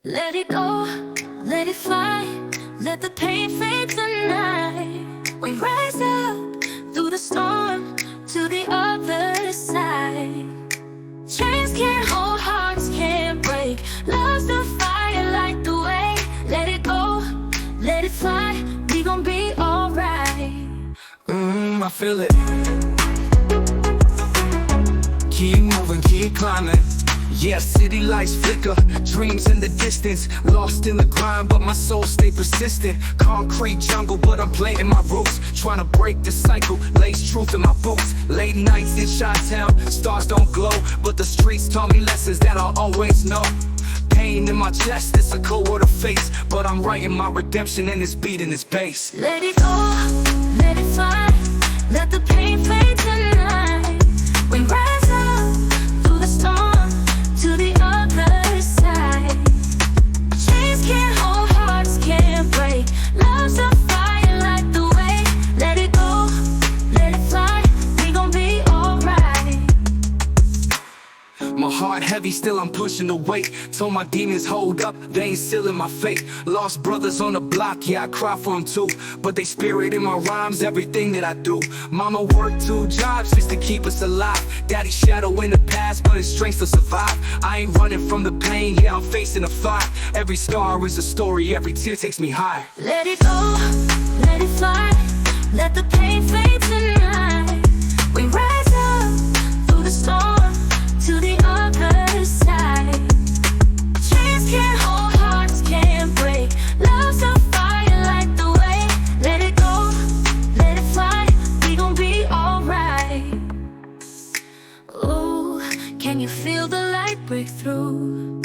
Let it go, let it fly, let the pain fade tonight. We rise up through the storm to the other side. Chains can't hold, hearts can't break. Love's the fire, light the way. Let it go, let it fly, we gon' be alright. I feel it. Keep moving, keep climbing. Yeah, city lights flicker, dreams in the distance. Lost in the grind, but my soul stay persistent. Concrete jungle, but I'm planting my roots. Trying to break the cycle, lace truth in my boots. Late nights in Chi-Town, stars don't glow, but the streets taught me lessons that I'll always know. Pain in my chest, it's a cold word of face, but I'm writing my redemption in this beat in this bass. Let it go, let it fly, let the pain fade tonight. We rise up through the storm to the other side. Chains can't hold, hearts can't break. Love's a fire, light the way. Let it go, let it fly, we gon' be alright. My heart heavy, still I'm pushing the weight. Told my demons hold up, they ain't sealing my fate. Lost brothers on the block, yeah I cry for them too, but they spirit in my rhymes, everything that I do. Mama worked 2 jobs just to keep us alive. Daddy's shadow in the past, but his strength to survive. I ain't running from the pain, yeah I'm facing a fight. Every scar is a story, every tear takes me high. Let it go, let it fly, let the pain fade tonight. We rise up through the storm to the other side. Chains can't hold, hearts can't break. Love's a fire, light the way. Let it go, let it fly, we gon' be alright. Ooh, can you feel the light break through?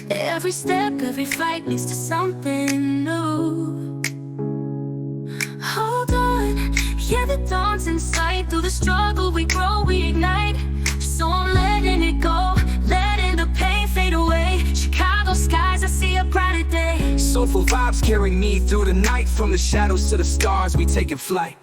Every step, every fight leads to something new. Hold on, yeah the dawn's in sight. Through the struggle we grow, we ignite. So I'm letting it go, letting the pain fade away. Chicago skies, I see a brighter day. Soulful vibes carry me through the night. From the shadows to the stars, we taking flight.